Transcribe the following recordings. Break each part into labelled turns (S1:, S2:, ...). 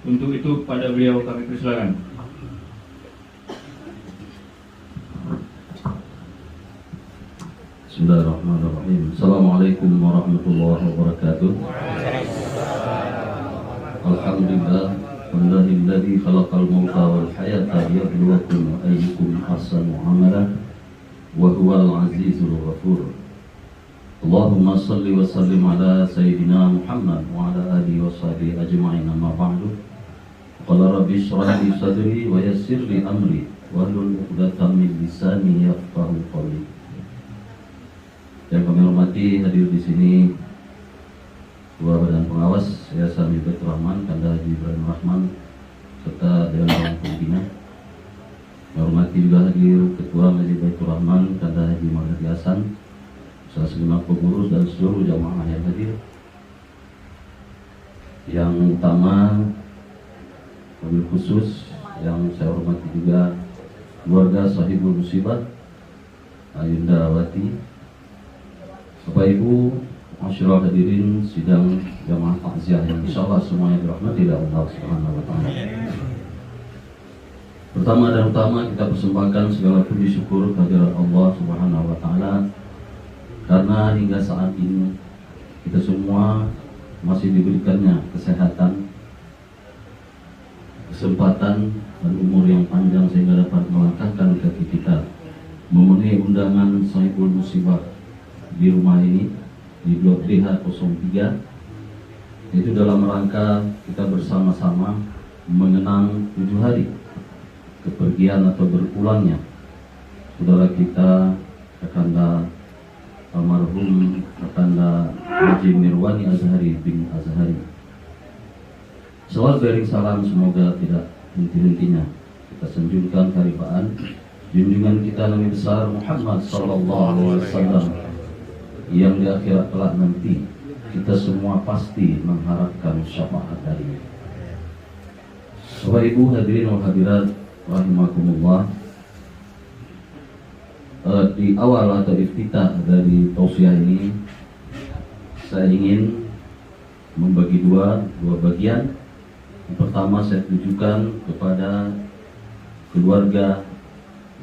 S1: Untuk itu pada beliau kami persilakan.
S2: Bismillahirrahmanirrahim. Assalamualaikum warahmatullahi wabarakatuh. Alhamdulillah, walladzi khalaqal mauta wal hayata liyabluwakum ayyukum ahsanu amala wa huwal azizul ghafur. Allahumma salli wa sallim ala sayyidina Muhammad wa ala alihi wa sahbihi ajma'in, amma ba'du. Qala rabbi shrah li sadri wa yassir li amri wahlul 'uqdatam min lisani yafqahu qawli. Yang kami hormati, hadir di sini Ketua Badan Pengawas Yayasan Baitur Rahman Kanda Haji Ibrahim Rahman serta Dewan Pembina. Yang hormati juga hadir Ketua Masjid Baitur Rahman Kanda Haji Muhammad Hasan, segenap pengurus dan seluruh jamaah yang hadir. Yang utama, wabil khusus yang saya hormati juga keluarga sahibul musibah Ayunda Wati, Bapak Ibu, masyarakat hadirin sidang jamaah takziah yang insyaallah semuanya dirahmati oleh Allah Subhanahu wa taala. Pertama dan utama kita persembahkan segala puji syukur kehadirat Allah Subhanahu wa taala karena hingga saat ini kita semua masih diberikannya kesehatan, kesempatan dan umur yang panjang sehingga dapat melangkahkan kaki kita memenuhi undangan sahibul musibah di rumah ini di Blok DH03, itu dalam rangka kita bersama-sama mengenang 7 hari kepergian atau berpulangnya saudara kita Kakanda almarhum Kakanda Haji Mirwani Azhari bin Azhari. Sawal bering salam semoga tidak henti-hentinya kita sanjungkan karibaan junjungan kita Nabi besar Muhammad sallallahu alaihi wasallam yang di akhirat kelak nanti kita semua pasti mengharapkan syafaat darinya. Bapak Ibu hadirin wal hadirat rahimakumullah. Di awal atau iftitah dari tausiah ini saya ingin membagi dua bagian. Yang pertama saya tujukan kepada keluarga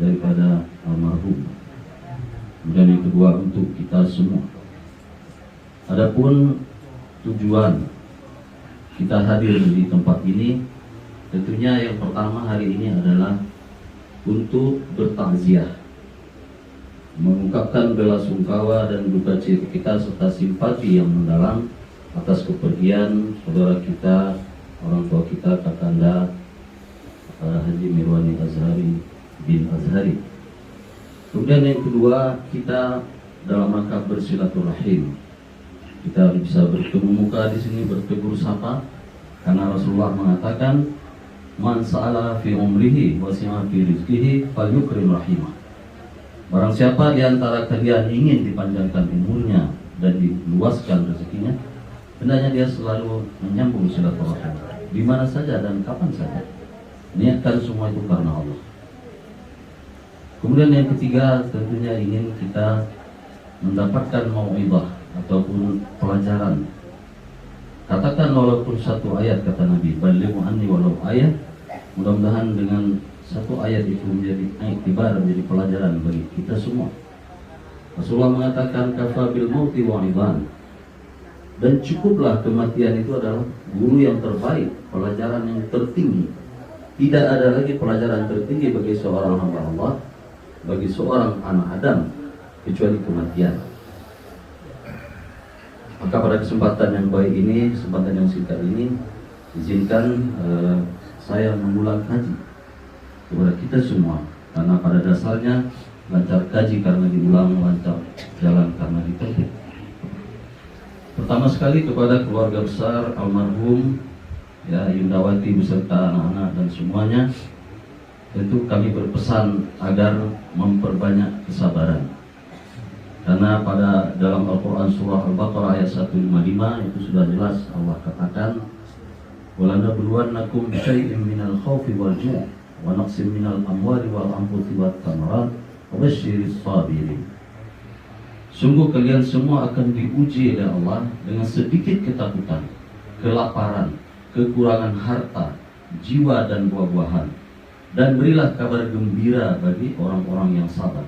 S2: daripada almarhum, kemudian yang kedua untuk kita semua. Adapun tujuan kita hadir di tempat ini, tentunya yang pertama hari ini adalah untuk bertakziah, mengungkapkan bela sungkawa dan duka cita kita serta simpati yang mendalam atas kepergian saudara kita, orang tua kita Kakanda Haji Mirwani Azhari bin Azhari. Kemudian yang kedua, kita dalam rangka bersilaturahim, kita bisa bertemu muka di sini, bertegur sapa, karena Rasulullah mengatakan, man sa'ala fi umrihi wa sima fi rizqihi falyukrim rahimah. Barang siapa di antara kalian ingin dipanjangkan umurnya dan diluaskan rezekinya, hendaknya dia selalu menyambung silaturahim di mana saja dan kapan saja. Niatkan semua itu karena Allah. Kemudian yang ketiga, tentunya ingin kita mendapatkan mau'izah ataupun pelajaran. Katakan walaupun satu ayat, kata Nabi, balighu anni walau ayat. Mudah-mudahan dengan satu ayat itu menjadi iktibar, menjadi pelajaran bagi kita semua. Rasulullah mengatakan kafa bil mauti wa'idhan. Dan cukuplah kematian itu adalah guru yang terbaik, pelajaran yang tertinggi. Tidak ada lagi pelajaran tertinggi bagi seorang hamba Allah, bagi seorang anak Adam, kecuali kematian. Maka pada kesempatan yang baik ini, kesempatan yang singkat ini, izinkan saya mengulang kaji kepada kita semua, karena pada dasarnya lancar kaji karena diulang, lancar jalan karena ditempuh. Pertama sekali kepada keluarga besar almarhum ya Yundawati beserta anak-anak dan semuanya, tentu kami berpesan agar memperbanyak kesabaran. Karena pada dalam Al-Quran surah Al-Baqarah ayat 155 itu sudah jelas Allah katakan, وَلَنَبْلُوَنَّكُمْ بِشَيْءٍ مِنَ الْخَوْفِ وَالْجُوعِ وَنَقْصٍ مِنَ الْأَمْوَالِ وَالْأَنْفُسِ وَالثَّمَرَاتِ وَبَشِّرِ الصَّابِرِينَ. Sungguh kalian semua akan diuji oleh Allah dengan sedikit ketakutan, kelaparan, kekurangan harta, jiwa dan buah-buahan. Dan berilah kabar gembira bagi orang-orang yang sabar.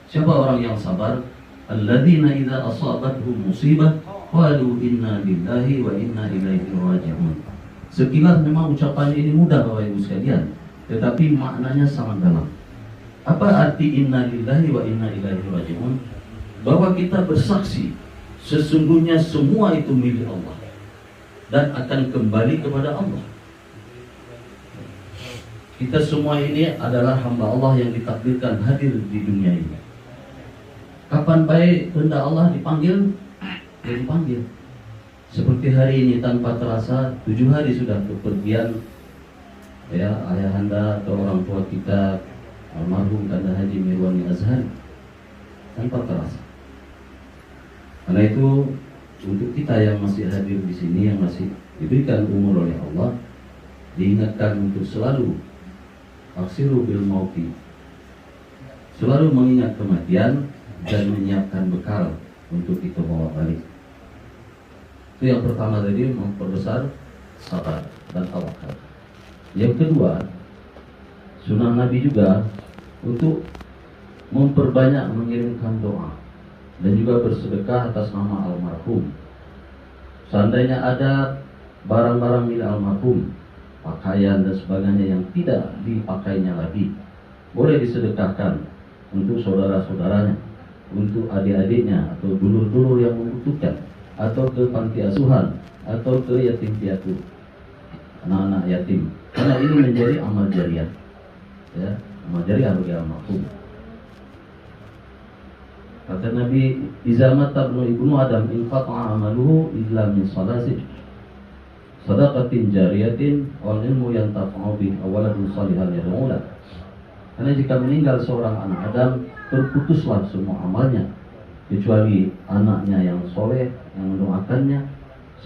S2: Siapa orang yang sabar? Alladzina idza asabatuhum musibah qalu inna lillahi wa inna ilaihi raji'un. Sekilas memang ucapan ini mudah Bapak Ibu sekalian, tetapi maknanya sangat dalam. Apa arti inna lillahi wa inna ilaihi raji'un? Bahwa kita bersaksi sesungguhnya semua itu milik Allah dan akan kembali kepada Allah. Kita semua ini adalah hamba Allah yang ditakdirkan hadir di dunia ini. Kapan baik kehendak Allah dipanggil, ya dipanggil. Seperti hari ini tanpa terasa 7 hari sudah kepergian ya ayahanda atau orang tua kita almarhum Kanda Haji Mirwani Azhari tanpa terasa. Karena itu untuk kita yang masih hadir di sini, yang masih diberikan umur oleh Allah, diingatkan untuk selalu aksiru bil mauti, selalu mengingat kematian dan menyiapkan bekal untuk kita bawa balik. Itu yang pertama tadi, memperbesar sabar dan tawakal. Yang kedua, sunnah Nabi juga untuk memperbanyak mengirimkan doa dan juga bersedekah atas nama almarhum. Seandainya ada barang-barang milik almarhum, pakaian dan sebagainya yang tidak dipakainya lagi, boleh disedekahkan untuk saudara-saudaranya, untuk adik-adiknya atau dulur-dulur yang membutuhkan, atau ke panti asuhan, atau ke yatim piatu, anak-anak yatim. Karena ini menjadi amal jariah, ya, amal jariah bagi almarhum. Kata Nabi, "Iza mata ibnu Adam inqata'a amaluhu illa min salasin, sadaqatin jariyatin wal ilmu yantafa'u bih awaladun salihan yad'u lah." Karena jika meninggal seorang anak Adam, terputuslah semua amalnya kecuali anaknya yang soleh yang mendoakannya,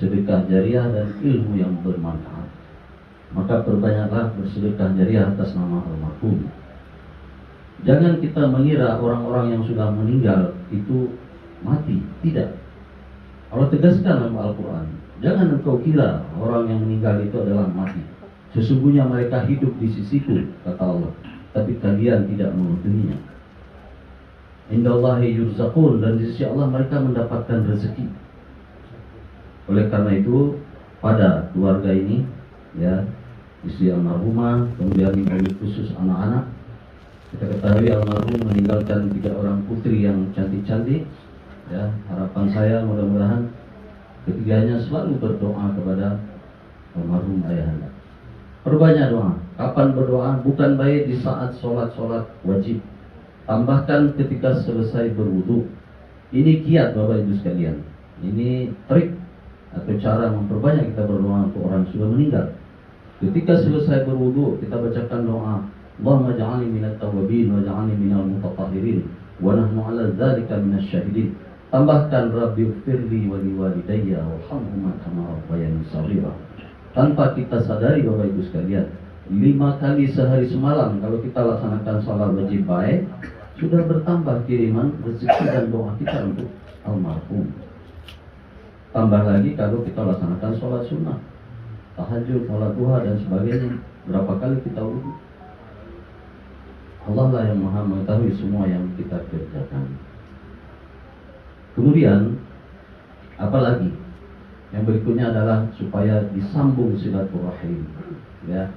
S2: sedekah jariah dan ilmu yang bermanfaat. Maka perbanyaklah bersedekah jariah atas nama almarhum. Jangan kita mengira orang-orang yang sudah meninggal itu mati. Tidak. Allah tegaskan dalam Al-Quran, jangan engkau kira orang yang meninggal itu adalah mati. Sesungguhnya mereka hidup di sisiku, kata Allah, tapi kalian tidak mengetahuinya. Indallahi yurzaqun, dan di sisi Allah mereka mendapatkan rezeki. Oleh karena itu, pada keluarga ini, ya, istri almarhumah, kemudian mobil khusus anak-anak, kita ketahui almarhum meninggalkan 3 orang putri yang cantik-cantik. Ya, harapan saya mudah-mudahan ketiganya selalu berdoa kepada almarhum ayahanda. Perbanyak doa. Kapan berdoa? Bukan baik di saat sholat-sholat wajib. Tambahkan ketika selesai berwudu. Ini kiat Bapak Ibu sekalian. Ini trik atau cara memperbanyak kita berdoa untuk orang yang sudah meninggal. Ketika selesai berwudu, kita bacakan doa, Allahumma ja'alni minat tawabin wa ja'alni minal mutatahhirin wa nahnu ala dzalika minasy syahidin. Tambahkan Rabbi firli wa liwalidayya warhamhuma kama rabbayani shaghira. Tanpa kita sadari Bapak Ibu sekalian, 5 kali sehari semalam kalau kita laksanakan salat wajib baik, sudah bertambah kiriman rezeki dan doa kita untuk almarhum. Tambah lagi kalau kita laksanakan sholat sunnah, tahajud, sholat duha dan sebagainya, berapa kali kita wudu. Allah lah yang maha mengetahui semua yang kita kerjakan. Kemudian apalagi yang berikutnya adalah supaya disambung silaturahim, ya,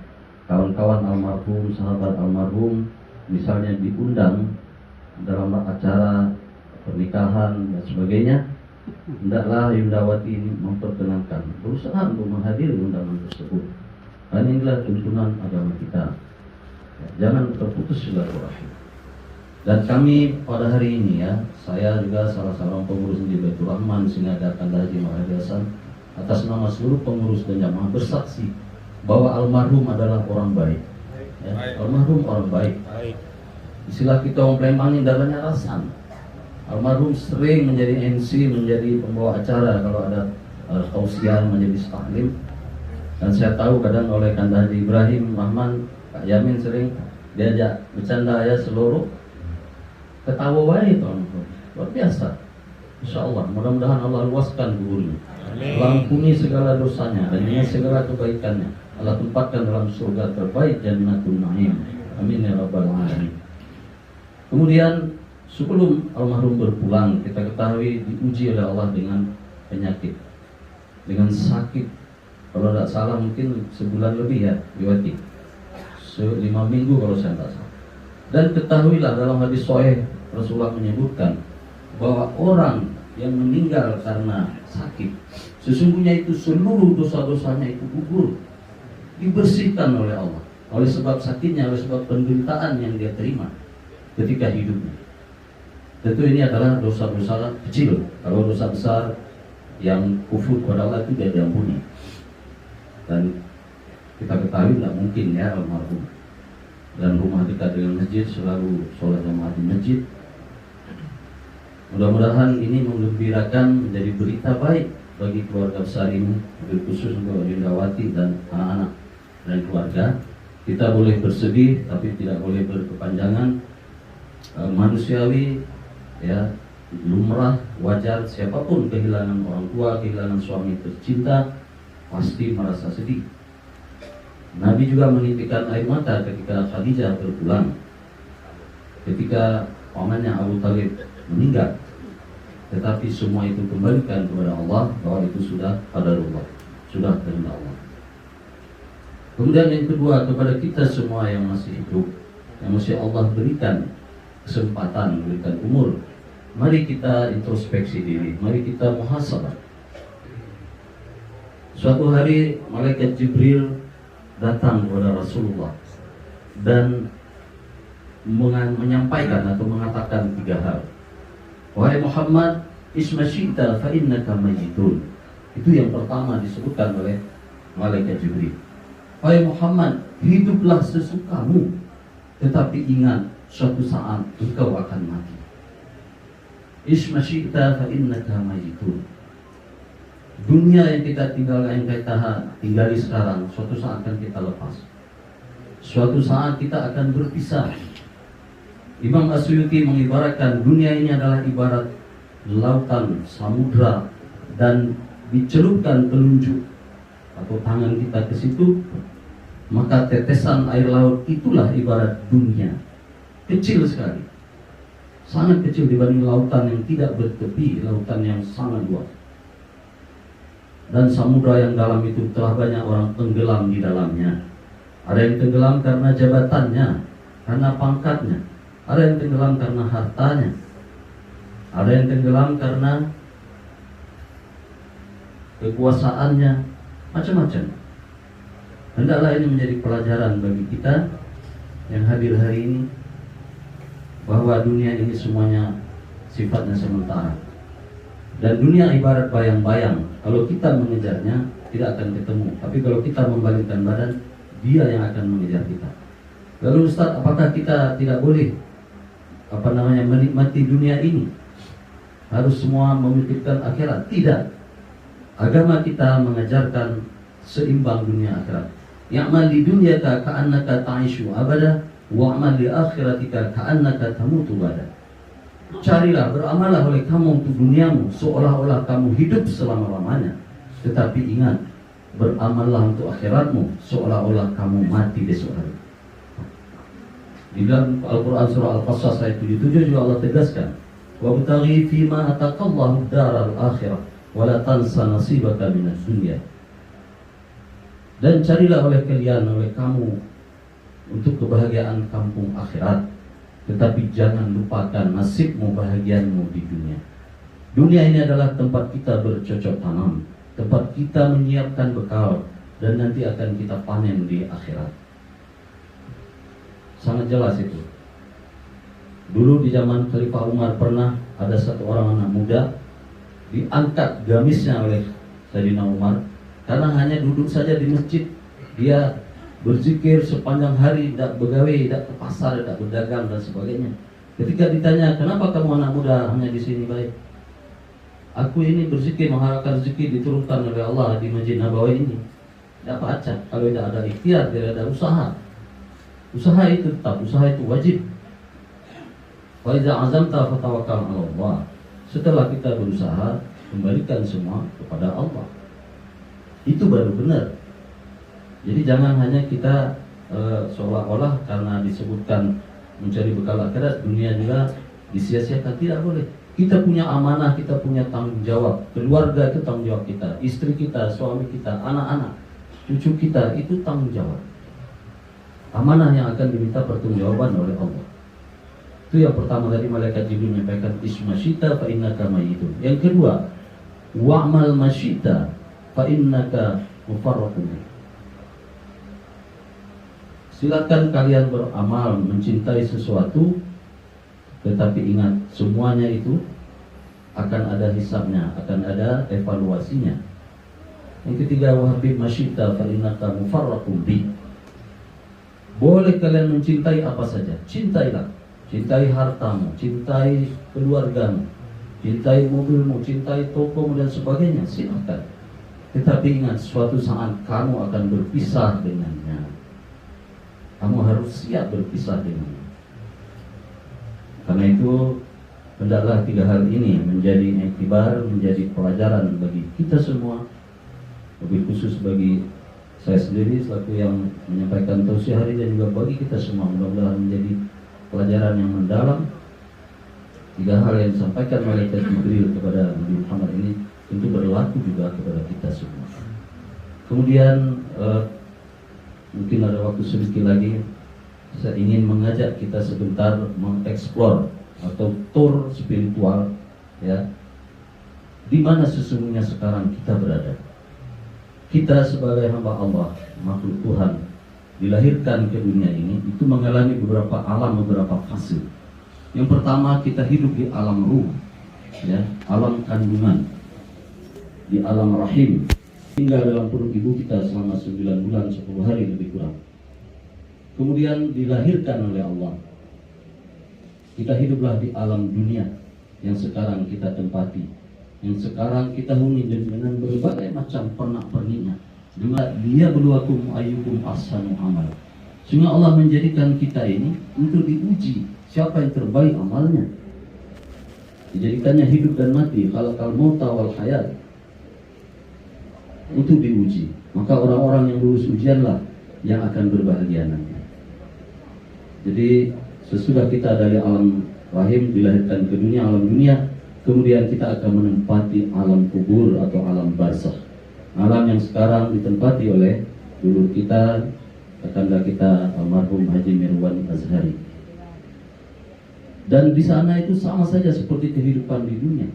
S2: kawan-kawan almarhum, sahabat almarhum misalnya diundang dalam acara pernikahan dan sebagainya, hendaklah Yundawati ini memperkenalkan, berusaha untuk menghadiri undangan tersebut. Dan inilah tuntunan agama kita. Jangan terputus silaturahim. Dan kami pada hari ini, ya, saya juga salah seorang pengurus di Baitur Rahman Singada Kanda Haji Mahadi Hasan, atas nama seluruh pengurus dan jamaah bersaksi bahwa almarhum adalah orang baik. Ya, almarhum orang baik. Istilah kita orang Palembang ini darahnya rasan. Almarhum sering menjadi MC, menjadi pembawa acara kalau ada tausiah, menjadi taklim. Dan saya tahu kadang oleh Kanda Haji Ibrahim Rahman, Pak Yamin sering diajak bercanda ya seluruh ketawa wae itu, luar biasa. Insya Allah, mudah-mudahan Allah luaskan gurunya. Allah ampuni segala dosanya dan dengan segala kebaikannya Allah tempatkan dalam surga terbaik Jannatul Naim. Amin ya rabbal alamin. Kemudian sebelum almarhum berpulang, kita ketahui diuji oleh Allah dengan penyakit, dengan sakit. Kalau tidak salah mungkin sebulan lebih ya lewati, 5 minggu kalau saya tidak salah. Dan ketahuilah dalam hadis sahih Rasulullah menyebutkan bahwa orang yang meninggal karena sakit, sesungguhnya itu seluruh dosa-dosanya itu gugur, dibersihkan oleh Allah, oleh sebab sakitnya, oleh sebab penderitaan yang dia terima ketika hidupnya. Tentu ini adalah dosa-dosa kecil. Kalau dosa besar yang kufur kepada Allah itu tidak diampuni. Dan kita ketahui tidak mungkin ya almarhum, dan rumah dekat dengan masjid, selalu sholat jamaah di masjid. Mudah-mudahan ini menggembirakan, menjadi berita baik bagi keluarga besar ini, khusus untuk Yundawati dan anak-anak dan keluarga. Kita boleh bersedih tapi tidak boleh berkepanjangan. Manusiawi ya, lumrah, wajar, siapapun kehilangan orang tua, kehilangan suami tercinta pasti merasa sedih. Nabi juga menitikan air mata ketika Khadijah berpulang, ketika pamannya Abu Talib meninggal. Tetapi semua itu kembalikan kepada Allah, bahwa itu sudah qadarullah, sudah kehendak Allah. Kemudian yang kedua, kepada kita semua yang masih hidup, yang masih Allah berikan kesempatan, berikan umur, mari kita introspeksi diri, mari kita muhasabah. Suatu hari malaikat Jibril datang kepada Rasulullah dan menyampaikan atau mengatakan 3 hal. Wahai Muhammad, isma syi'ta fa innaka mayyitun. Itu yang pertama disebutkan oleh malaikat Jibril. Wahai Muhammad, hiduplah sesukamu, tetapi ingat suatu saat engkau akan mati. Isma syi'ta fa innaka mayyitun. Dunia yang kita tinggali sekarang, suatu saat akan kita lepas. Suatu saat kita akan berpisah. Imam Asyuyuti mengibaratkan dunia ini adalah ibarat lautan, samudra, dan dicelupkan telunjuk atau tangan kita ke situ, maka tetesan air laut itulah ibarat dunia. Kecil sekali, sangat kecil dibanding lautan yang tidak bertepi, lautan yang sangat luas. Dan samudra yang dalam itu telah banyak orang tenggelam di dalamnya. Ada yang tenggelam karena jabatannya, karena pangkatnya. Ada yang tenggelam karena hartanya. Ada yang tenggelam karena kekuasaannya, macam-macam. Hendaklah ini menjadi pelajaran bagi kita yang hadir hari ini, bahwa dunia ini semuanya sifatnya sementara. Dan dunia ibarat bayang-bayang. Kalau kita mengejarnya tidak akan ketemu. Tapi kalau kita membalikkan badan, dia yang akan mengejar kita. Lalu Ustaz, apakah kita tidak boleh menikmati dunia ini? Harus semua memikirkan akhirat? Tidak. Agama kita mengajarkan seimbang dunia akhirat. Ya'mal di dunyaka ka'annaka ta'ishu abada, wa'mal li akhiratika ka'annaka tamutu bada. Carilah, beramallah oleh kamu untuk duniamu seolah-olah kamu hidup selama-lamanya. Tetapi ingat, beramallah untuk akhiratmu seolah-olah kamu mati besok hari. Di dalam Al-Quran surah Al-Qasas ayat 77 juga Allah tegaskan, wabtaghi fima ataqallahu daral akhirah wala tansa nasibaka minad dunya. Dan carilah oleh kalian, oleh kamu, untuk kebahagiaan kampung akhirat, tetapi jangan lupakan nasibmu, bahagianmu di dunia. Dunia ini adalah tempat kita bercocok tanam, tempat kita menyiapkan bekal, dan nanti akan kita panen di akhirat. Sangat jelas itu. Dulu di zaman Khalifah Umar pernah ada satu orang anak muda diangkat gamisnya oleh Sayyidina Umar karena hanya duduk saja di masjid. Dia berzikir sepanjang hari, tidak begawe, tidak ke pasar, tidak berdagang dan sebagainya. Ketika ditanya, kenapa kamu anak muda hanya di sini baik? Aku ini berzikir mengharapkan rezeki diturunkan oleh Allah di Masjid Nabawi ini. Tidak baca, kalau tidak ada ikhtiar, tidak ada usaha. Usaha itu tetap, usaha itu wajib. Wa idza azamta fatawakkal 'ala Allah. Setelah kita berusaha, kembalikan semua kepada Allah. Itu baru benar. Jadi jangan hanya kita seolah-olah karena disebutkan mencari bekal akhirat, dunia juga disia-siakan. Tidak boleh. Kita punya amanah, kita punya tanggung jawab. Keluarga itu tanggung jawab kita, istri kita, suami kita, anak-anak, cucu kita, itu tanggung jawab. Amanah yang akan diminta pertanggungjawaban oleh Allah. Itu yang pertama tadi malaikat Jibril menyampaikan ismasyita fa innaka mayyitun. Yang kedua, wa'mal masyita fa innaka mufarraqun. Silakan kalian beramal mencintai sesuatu, tetapi ingat semuanya itu akan ada hisabnya, akan ada evaluasinya. Yang ketiga, wahabib masyita fa innaka mufarraqun bi. Boleh kalian mencintai apa saja, cintailah. Cintai hartamu, cintai keluargamu, cintai mobilmu, cintai tokomu dan sebagainya, silakan. Tetapi ingat, suatu saat kamu akan berpisah dengannya. Kamu harus siap berpisah dengannya. Karena itu, hendaklah tiga hal ini menjadi iktibar, menjadi pelajaran bagi kita semua, lebih khusus bagi saya sendiri selaku yang menyampaikan tausiah hari dan juga bagi kita semua. Mudah-mudahan menjadi pelajaran yang mendalam. Tiga hal yang disampaikan malaikat Jibril kepada Nabi Muhammad ini tentu berlaku juga kepada kita semua. Kemudian mungkin ada waktu sedikit lagi, saya ingin mengajak kita sebentar mengeksplor atau tour spiritual, ya, di mana sesungguhnya sekarang kita berada. Kita sebagai hamba Allah, makhluk Tuhan, dilahirkan ke dunia ini itu mengalami beberapa alam, beberapa fase. Yang pertama, kita hidup di alam ruh, ya, alam kandungan, di alam rahim, tinggal dalam perut ibu kita selama 9 bulan 10 hari lebih kurang. Kemudian dilahirkan oleh Allah. Kita hiduplah di alam dunia yang sekarang kita tempati, yang sekarang kita huni dengan berbagai macam pernak-perniknya. Dia berluakum ayyukum ahsanu amal. Sehingga Allah menjadikan kita ini untuk diuji siapa yang terbaik amalnya. Dijadikannya hidup dan mati, khalaqal mauta wal hayat, untuk diuji. Maka orang-orang yang lulus ujianlah yang akan berbahagia nanti. Jadi sesudah kita dari alam rahim dilahirkan ke dunia, alam dunia, kemudian kita akan menempati alam kubur atau alam barzakh. Alam yang sekarang ditempati oleh dulur kita, tetangga kita almarhum Haji Mirwan Azhari. Dan di sana itu sama saja seperti kehidupan di dunia.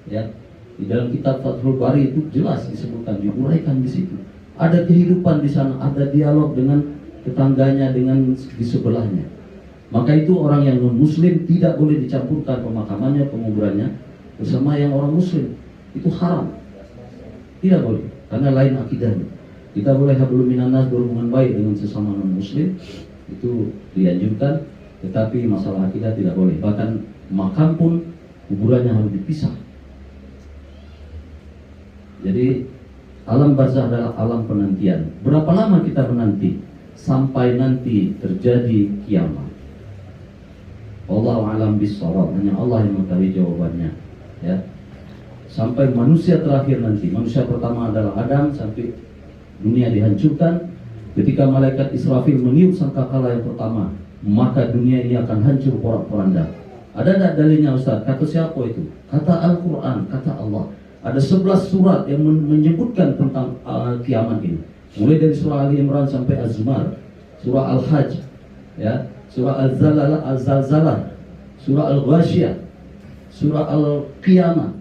S2: Ya, di dalam kitab Fathul Bari itu jelas disebutkan, diuraikan di situ. Ada kehidupan di sana, ada dialog dengan tetangganya, dengan di sebelahnya. Maka itu orang yang non-muslim tidak boleh dicampurkan pemakamannya, penguburannya bersama yang orang muslim. Itu haram. Tidak boleh, karena lain akidahnya. Kita boleh hablum minan nas, berhubungan baik dengan sesama non-muslim, itu dianjurkan, tetapi masalah akidah tidak boleh. Bahkan makam pun kuburannya harus dipisah. Jadi alam barzakh adalah alam penantian. Berapa lama kita menanti? Sampai nanti terjadi kiamat. Wallahu a'lam bissawab, hanya Allah yang mengetahui jawabannya, ya. Sampai manusia terakhir nanti. Manusia pertama adalah Adam, sampai dunia dihancurkan. Ketika malaikat Israfil meniup sangkakala yang pertama, maka dunia ini akan hancur porak-poranda. Ada tidak dalilnya Ustaz? Kata siapa itu? Kata Al-Quran, kata Allah. Ada 11 surat yang menyebutkan tentang kiamat ini. Mulai dari surah Ali Imran sampai Az-Zumar, surah Al-Hajj, ya, surah Al-Zalzalah, surah Al-Ghasyiyah, surah Al-Qiyamah.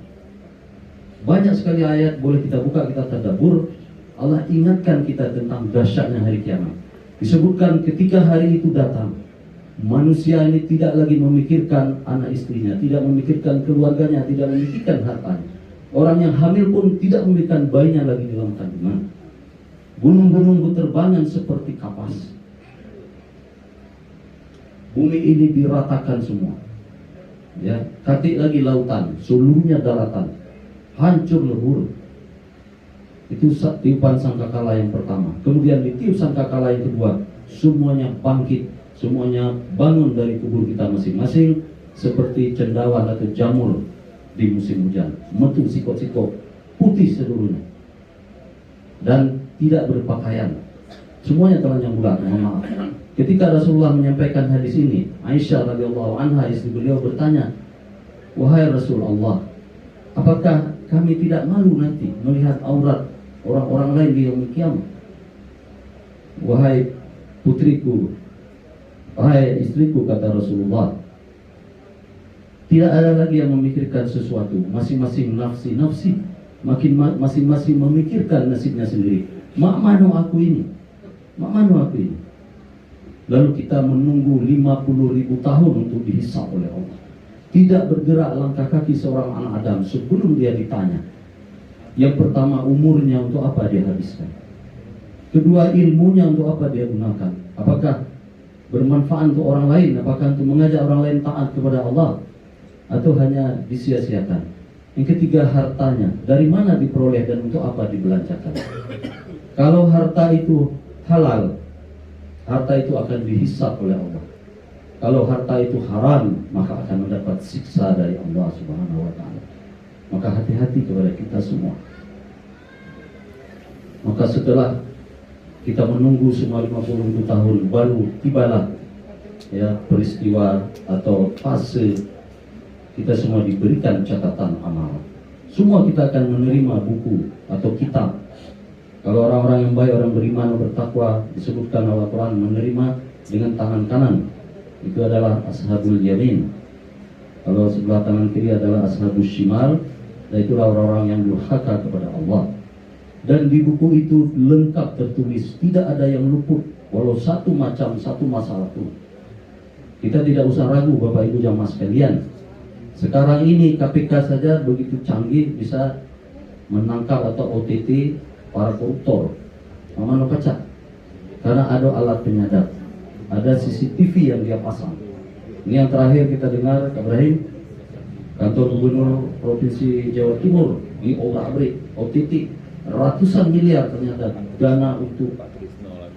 S2: Banyak sekali ayat, boleh kita buka, kita tadabbur. Allah ingatkan kita tentang dahsyatnya hari kiamat. Disebutkan ketika hari itu datang, manusia ini tidak lagi memikirkan anak istrinya, tidak memikirkan keluarganya, tidak memikirkan hartanya. Orang yang hamil pun tidak memikirkan bayinya lagi dalam kandungan. Gunung-gunung berterbangan seperti kapas. Bumi ini diratakan semua. Ya, katik lagi lautan, seluruhnya daratan, hancur lebur. Itu tiupan sangkakala yang pertama. Kemudian ditiup sangkakala yang kedua, semuanya bangkit, semuanya bangun dari kubur kita masing-masing seperti cendawan atau jamur di musim hujan, metu sikok-sikok, putih seluruhnya, dan tidak berpakaian. Semuanya telanjang bulat, mohon maaf. Ketika Rasulullah menyampaikan hadis ini, Aisyah radhiyallahu anha, istri beliau, bertanya, "Wahai Rasulullah, apakah kami tidak malu nanti melihat aurat orang-orang lain di yaumul kiamat?" "Wahai putriku, wahai istriku," kata Rasulullah, "tidak ada lagi yang memikirkan sesuatu. Masing-masing nafsi-nafsi, masing-masing memikirkan nasibnya sendiri. Mak manu aku ini? Mak manu aku ini?" Lalu kita menunggu 50.000 tahun untuk dihisab oleh Allah. Tidak bergerak langkah kaki seorang anak Adam sebelum dia ditanya. Yang pertama, umurnya untuk apa dia habiskan. Kedua, ilmunya untuk apa dia gunakan. Apakah bermanfaat untuk orang lain? Apakah untuk mengajak orang lain taat kepada Allah? Atau hanya disia-siakan? Yang ketiga, hartanya. Dari mana diperoleh dan untuk apa dibelanjakan? Kalau harta itu halal, harta itu akan dihisab oleh Allah. Kalau harta itu haram, maka akan mendapat siksa dari Allah Subhanahu wa ta'ala. Maka hati-hati kepada kita semua. Maka setelah kita menunggu semua 50 tahun, baru tibalah ya peristiwa atau fase kita semua diberikan catatan amal. Semua kita akan menerima buku atau kitab. Kalau orang-orang yang baik, orang beriman, bertakwa, disebutkan oleh Al-Quran, menerima dengan tangan kanan. Itu adalah ashabul yamin. Kalau sebelah tangan kiri adalah ashabul shimal. Dan itulah orang-orang yang durhaka kepada Allah. Dan di buku itu lengkap tertulis, tidak ada yang luput, walau satu masalah pun. Kita tidak usah ragu, Bapak Ibu jamaah sekalian. Sekarang ini KPK saja begitu canggih, bisa menangkap atau OTT para koruptor. Mana pecah? Karena ada alat penyadap, ada CCTV yang dia pasang. Ini yang terakhir kita dengar, Ibrahim, kantor gubernur provinsi Jawa Timur di obrak-abrik OTT, ratusan miliar ternyata dana untuk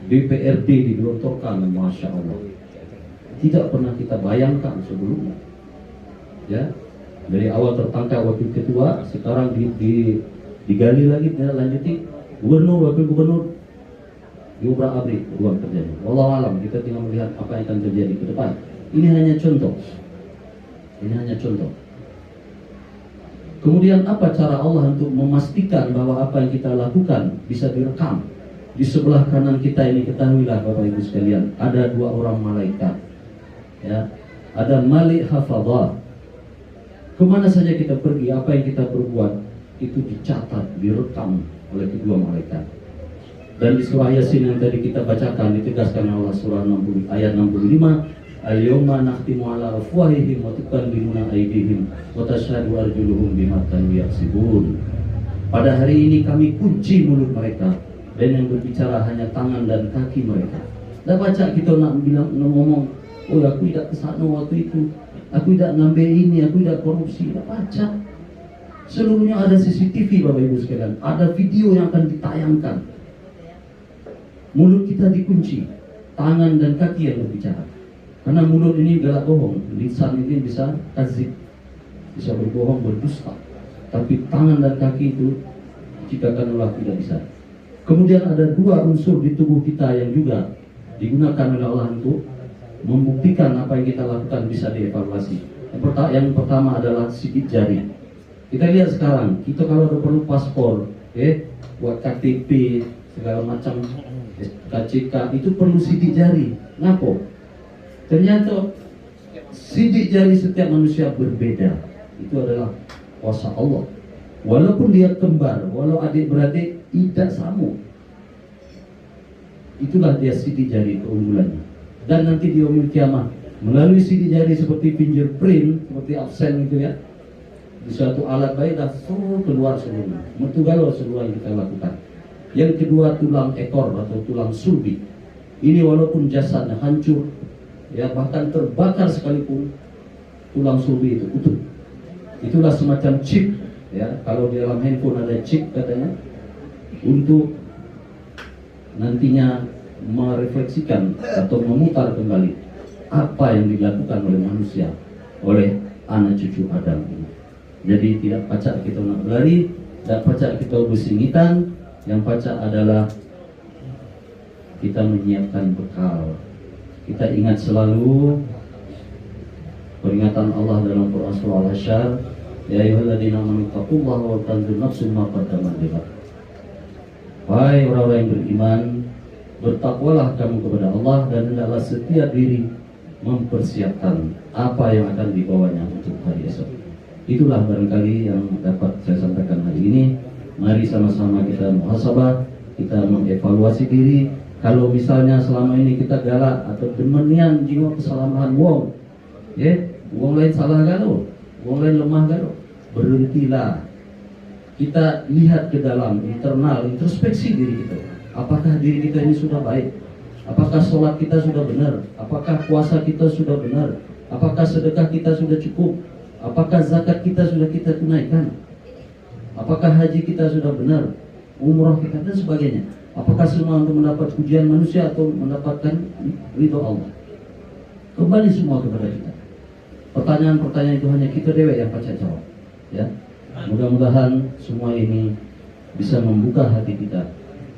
S2: DPRD digelontorkan. Masya Allah, tidak pernah kita bayangkan sebelumnya. Ya, dari awal tertangkap wakil ketua, sekarang digali lagi, lanjuti gubernur, wakil gubernur, diobrak-abrik ruang kerjanya. Wallahu alam, kita tinggal melihat apa yang akan terjadi ke depan. Ini hanya contoh. Ini hanya contoh. Kemudian apa cara Allah untuk memastikan bahwa apa yang kita lakukan bisa direkam? Di sebelah kanan kita ini, ketahuilah Bapak Ibu sekalian, ada dua orang malaikat. Ya, ada Malik Hafadhah. Kemana saja kita pergi, apa yang kita perbuat, itu dicatat, direkam oleh kedua malaikat. Dan di surah Yasin yang tadi kita bacakan, ditegaskan Allah surah 60, ayat 65, "Al-yawma nakhtimu ala afwahihim wa tukallimuna aydihim wa tashhadu arjuluhum bima kanu yaksibun." Pada hari ini kami kunci mulut mereka, dan yang berbicara hanya tangan dan kaki mereka. Dah baca kita nak ngomong, "Oh, aku tidak kesana waktu itu, aku tidak ngambil ini, aku tidak korupsi." Dah baca. Seluruhnya ada CCTV Bapak Ibu sekalian, ada video yang akan ditayangkan. Mulut kita dikunci, tangan dan kaki yang berbicara. Karena mulut ini galak bohong, lisan ini bisa kazib, bisa berbohong, berdusta. Tapi tangan dan kaki itu diciptakan Allah tidak bisa. Kemudian ada dua unsur di tubuh kita yang juga digunakan oleh Allah untuk membuktikan apa yang kita lakukan bisa dievaluasi. Yang pertama adalah sidik jari. Kita lihat sekarang, kita kalau ada perlu paspor, buat KTP, segala macam, KCK, itu perlu sidik jari. Ngapa? Ternyata sidik jari setiap manusia berbeda. Itu adalah kuasa Allah. Walaupun dia kembar, walau adik-beradik, tidak sama. Itulah dia sidik jari keunggulannya. Dan nanti di yaumil kiamah, melalui sidik jari seperti fingerprint, seperti absen gitu ya, di suatu alat baik dah keluar seluruhnya, mentugalau seluruh yang kita lakukan. Yang kedua, tulang ekor atau tulang sulbi. Ini walaupun jasadnya hancur, ya bahkan terbakar sekalipun, tulang sulbi itu utuh. Itulah semacam chip, ya. Kalau di dalam handphone ada chip katanya, untuk nantinya merefleksikan atau memutar kembali apa yang dilakukan oleh manusia, oleh anak cucu Adam ini. Jadi tidak pacak kita nak berlari, tidak pacak kita bersingitan. Yang pacak adalah kita menyiapkan bekal. Kita ingat selalu peringatan Allah dalam Quran surah Al-Hasyr, ya ayyuhalladzina amanu taqullaha wa tanzur nafsum ma qaddamat lighad. Wahai orang-orang yang beriman, bertakwalah kamu kepada Allah dan hendaklah setiap diri mempersiapkan apa yang akan dibawanya untuk hari esok. Itulah barangkali yang dapat saya sampaikan hari ini. Mari sama-sama kita muhasabah, kita mengevaluasi diri. Kalau misalnya selama ini kita galak atau demenian jiwa kesalahan wong, ya, wong lain salah galo, wong lain lemah galo, berhentilah. Kita lihat ke dalam internal, introspeksi diri kita. Apakah diri kita ini sudah baik? Apakah sholat kita sudah benar? Apakah puasa kita sudah benar? Apakah sedekah kita sudah cukup? Apakah zakat kita sudah kita tunaikan? Apakah haji kita sudah benar? Umrah kita dan sebagainya. Apakah semua untuk mendapat pujian manusia atau mendapatkan ridho Allah? Kembali semua kepada kita. Pertanyaan-pertanyaan itu hanya kita dewek yang pacak jawab. Ya, mudah-mudahan semua ini bisa membuka hati kita,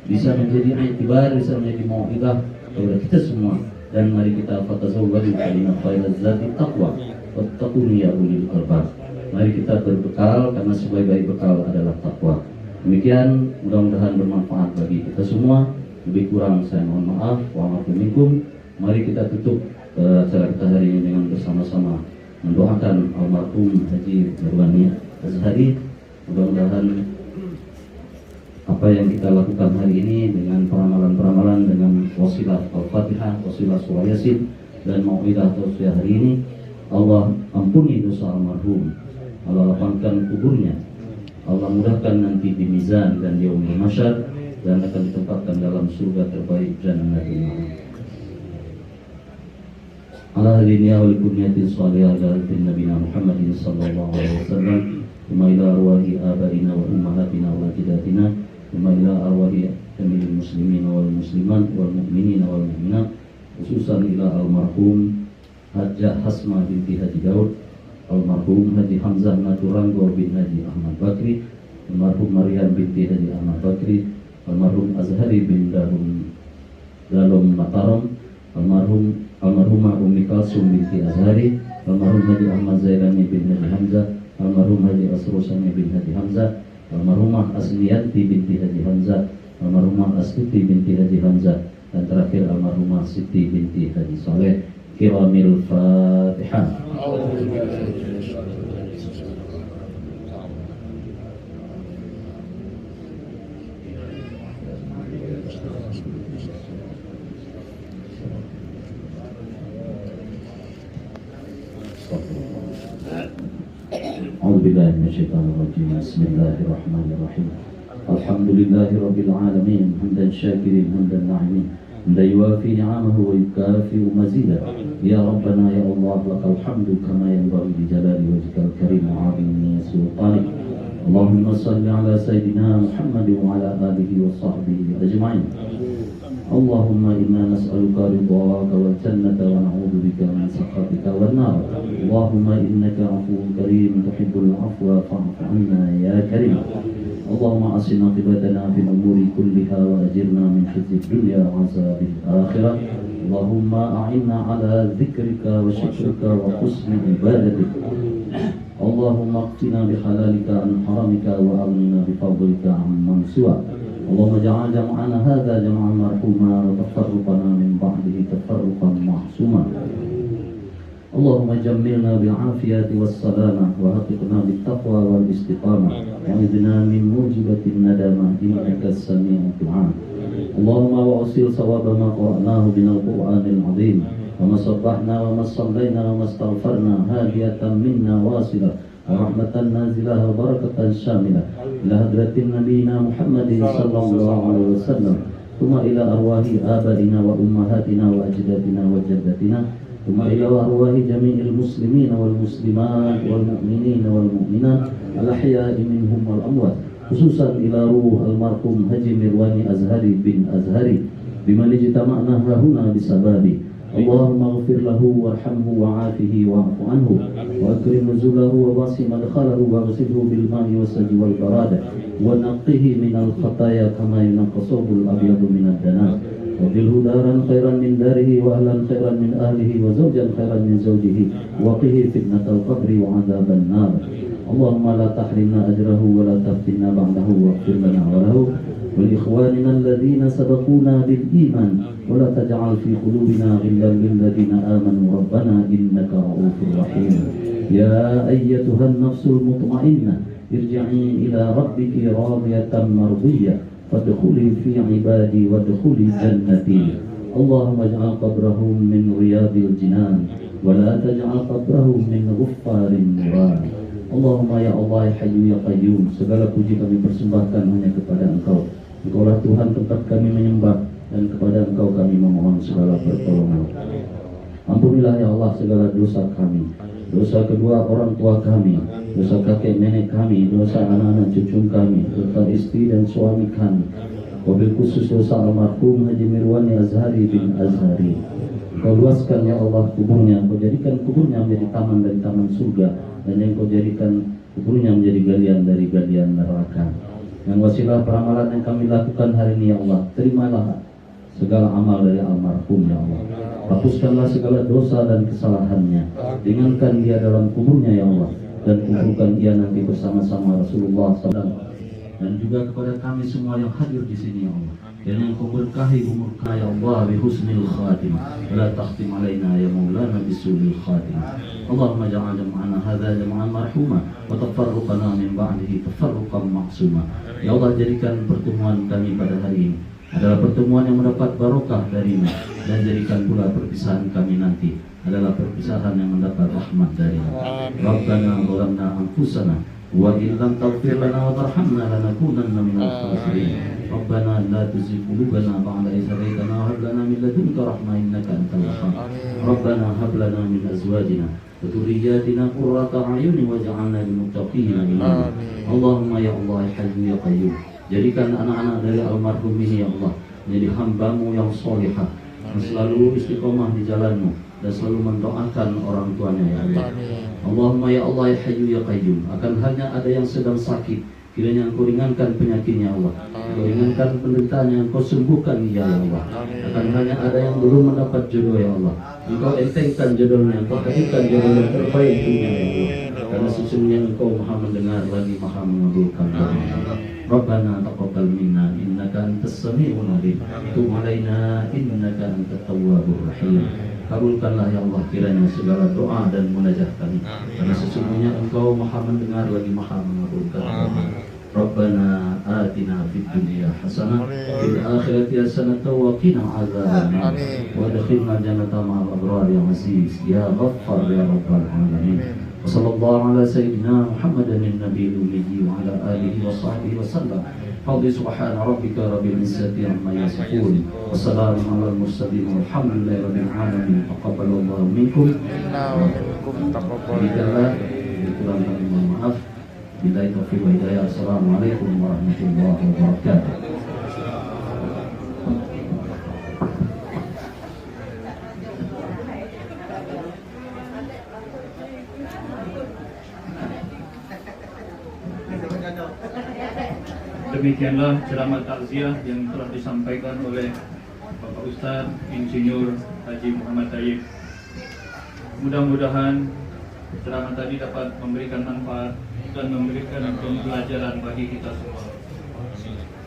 S2: bisa menjadi iktibar, bisa menjadi mau'izah kepada kita semua. Dan mari kita fatazawwadu fa inna khairaz zadi taqwa wattaquni ya ulil albab. Mari kita berbekal karena sebaik-baik bekal adalah takwa. Demikian, mudah-mudahan bermanfaat bagi kita semua. Lebih kurang saya mohon maaf. Wa'alaikumsalam. Mari kita tutup acara kita hari ini dengan bersama-sama mendoakan almarhum Haji Mirwani Azhari. Mudah-mudahan apa yang kita lakukan hari ini dengan peramalan-peramalan, dengan wasilah Al-Fatihah, wasilah surah Yasin, dan mau'idah tausiah hari ini, Allah ampuni dosa almarhum, Allah lapangkan kuburnya, Allah mudahkan nanti di mizan dan di yaumil mahsyar, dan akan ditempatkan dalam surga terbaik Jannatul Ma'wa. Ala hadiniya wal kunyatin salihah ala nabiyina Muhammadin sallallahu alaihi wasallam, wa ila arwahi abaina wa ummahatina wa ajidatina, wa ila arwahi jamil muslimin wal muslimat wal mu'minin wal mu'minat, khususan ila almarhum Hajjah Hasma binti Haji Daud, almarhum Haji Hamzah Naturanggo bin Haji Ahmad Bakri, almarhum Maryam binti Haji Ahmad Bakri, almarhum Azhari bin Dalom Mataram, almarhumah Ummi Kalsum binti Azhari, almarhum Haji Ahmad Zailani bin Haji Hamzah, almarhum Haji Asrusani bin Haji Hamzah, almarhumah Asniyanti binti Haji Hamzah, almarhumah Astuti binti Haji Hamzah, dan terakhir almarhumah Siti binti Haji Saleh. Kiramil Fatihah. A'udzubillahi minasyaitonir rajim. Bismillahirrahmanirrahim. Alhamdulillahirabbil alamin, hamdan syakirin hamdan na'imin, hamdan yuwafi ni'amahu wa yukafi mazida. Ya Rabbana ya Allah, lakal hamdu kama yanbaghi li jalali wajhikal karim wa 'azimi sultanik. Allahumma salli ala sayyidina Muhammad wa ala alihi wa sahbihi ajma'in. Allahumma inna nas'aluka ridhaka wal jannata wa na'udzu bika min sakhatika wan nar. Allahumma innaka 'afuwwun karim tuhibbul 'afwa fa'fu 'anna ya karim. Allahumma asina aqibatana fil umuri kulliha wa ajirna min khizyid dunya wa 'adzabil akhirah. Allahumma a'inna ala dzikrika wa syukrika wa husni ibadatik. Allahumma qina bi halalika an haramika wa aghnina bi fadlika amman siwa. Allahumma ja'al jam'ana hadha jam'an marhuma wa tafarruqana min ba'dihi tafarruqan mahsuma. Allahumma jammilna bil afiyati was salamah wa hatiqna bit taqwa wal istiqamah wa idna min mujibatin nadamah innaka as-sami'ud du'a. Allahumma wa'asil sawaba ma qara'nahu minal Qur'anil azim wa ma sabbahna wa ma sallayna wa ma astaghfarna hadiyatan minna wasilah wa rahmatan nazilah wa barakatan syamilah ila hadratin nabiyina Muhammadin sallallahu alaihi wasallam, thumma ila arwahi abaina wa ummahatina wa ajdatina wa jaddatina, thumma ila arwahi jami'il muslimin wal muslimat wal mu'minin wal mu'minat al ahya'i minhum wal amwat, khususan ila ruh almarhum Haji Mirwani Azhari bin Azhari biman ijtama'na hahuna bisababi. اللهم اغفر له وارحمه وعافه واعف عنه واكرم نزله وواسع مدخله واغسله بالماء والثلج والبراد ونقه من الخطايا كما ينقى الثوب الابيض من الدنس وابدله دارا خيرا من داره واهلا خيرا من اهله وزوجا خيرا من زوجه وقه فتنة القبر وعذاب النار. اللهم لا تحرمنا اجره ولا تفتنا بعده واغفر لنا وله ولإخواننا الذين سبقونا بالإيمان ولا تجعل في قلوبنا غلا للذين آمنوا ربنا إنك رؤوف رحيم. يا أيتها النفس المطمئنة ارجعي إلى ربك راضية مرضية فادخلي في عبادي وادخلي جنتي. اللهم اجعل قبرهم من رياض الجنان ولا تجعل قبرهم من غفار النيران. Allahumma ya Allah, ya Hayyu ya Qayyum, segala puji kami persembahkan hanya kepada Engkau. Engkaulah Tuhan tempat kami menyembah dan kepada Engkau kami memohon segala pertolongan. Ampunilah ya Allah segala dosa kami, dosa kedua orang tua kami, dosa kakek nenek kami, dosa anak-anak cucu kami, dosa istri dan suami kami. Wabil khusus dosa almarhum Haji Mirwani Azhari bin Azhari. Kau luaskan ya Allah kuburnya, Kau jadikan kuburnya menjadi taman dari taman surga, dan yang Kau jadikan kuburnya menjadi galian dari galian neraka. Yang wasilah peramalan yang kami lakukan hari ini ya Allah, terimalah segala amal dari almarhum ya Allah. Hapuskanlah segala dosa dan kesalahannya, ringankan dia dalam kuburnya ya Allah, dan kumpulkan ia nanti bersama-sama Rasulullah SAW. Dan juga kepada kami semua yang hadir di sini ya Allah, dan yang Kau berkahi umur kami ya Allah bi husnil khatimah, la takhtim alaina ya maulana bisulil khatimah. Allahumma ja'al jam'ana hadza jam'an marhuma wa tafarruqana min ba'dihi tafarruqan ma'suma. Ya Allah, jadikan pertemuan kami pada hari ini adalah pertemuan yang mendapat barokah darimu, dan jadikan pula perpisahan kami nanti adalah perpisahan yang mendapat rahmat darimu. Rabbana zalamna anfusana wa in lam taghfir lana wa tarhamna lanakunanna minal khasirin. Rabbana la tuzigh qulubana ba'da idh hadaytana wa hab lana min ladunka rahmah innaka antal wahhab. Rabbana hab lana min azwajina wa dhurriyyatina qurrata a'yun waj'alna lil muttaqina imama. Allahumma ya Allah, ya Hayyu ya Qayyum, jadikan anak-anak dari almarhum ini ya Allah menjadi hamba-Mu yang solihah, yang selalu istiqomah di jalan-Mu dan selalu mendoakan orang tuanya ya Allah. Allahumma ya Allah, ya Hayyu ya Qayyum, akan hanya ada yang sedang sakit, kiranya Engkau ringankan penyakitnya Allah, Engkau ringankan penderitaannya, Engkau sembuhkan dia ya Allah. Akan hanya ada yang belum mendapat jodoh ya Allah, Engkau entengkan jodohnya, Engkau hadirkan jodoh yang terbaik untuknya ya Allah, karena sesungguhnya Engkau Maha mendengar lagi Maha mengabulkan doa. Rabbana taqabbal minna innaka antas sami'ul alim, tub alaina innaka antat tawwabur rahim. Kabulkanlah ya Allah kiranya segala doa dan munajat kami, karena sesungguhnya Engkau Maha mendengar lagi Maha mengabulkan doa. Rabbana atina fid dunya hasanah fil akhirati hasanah wa qina adzabannar wa adkhilna jannata ma'al abrar ya aziz ya ghaffar ya rabbal alamin. Wassallallahu ala sayyidina Muhammadin nabiyil ummi wa ala alihi wa sahbihi wasallam. Fadli subhana rabbika rabbil izzati amma yasifun wa salamun alal mursalin walhamdulillahi rabbil alamin. Taqabbalallahu minkum wa minkum taqabbal. Kurang kami mohon maaf. Billahi taufiq wa hidayah. Assalamualaikum warahmatullahi wabarakatuh.
S1: Demikianlah ceramah takziah yang telah disampaikan oleh Bapak Ustadz Insinyur Haji Muhammad Tayyib. Mudah-mudahan ceramah tadi dapat memberikan manfaat dan memberikan pembelajaran bagi kita semua.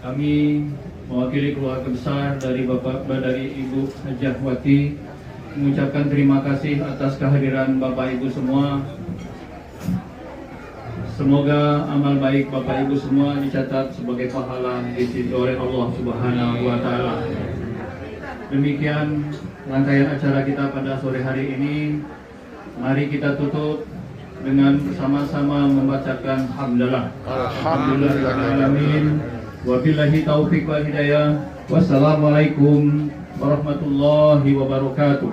S1: Kami mewakili keluarga besar dari Ibu Hajah Wati mengucapkan terima kasih atas kehadiran Bapak Ibu semua. Semoga amal baik Bapak Ibu semua dicatat sebagai pahala di sisi oleh Allah Subhanahu wa taala. Demikian rangkaian acara kita pada sore hari ini. Mari kita tutup dengan bersama-sama membacakan hamdalah. Alhamdulillahirabbil alamin. Wabillahi taufiq wal hidayah. Wassalamualaikum warahmatullahi wabarakatuh.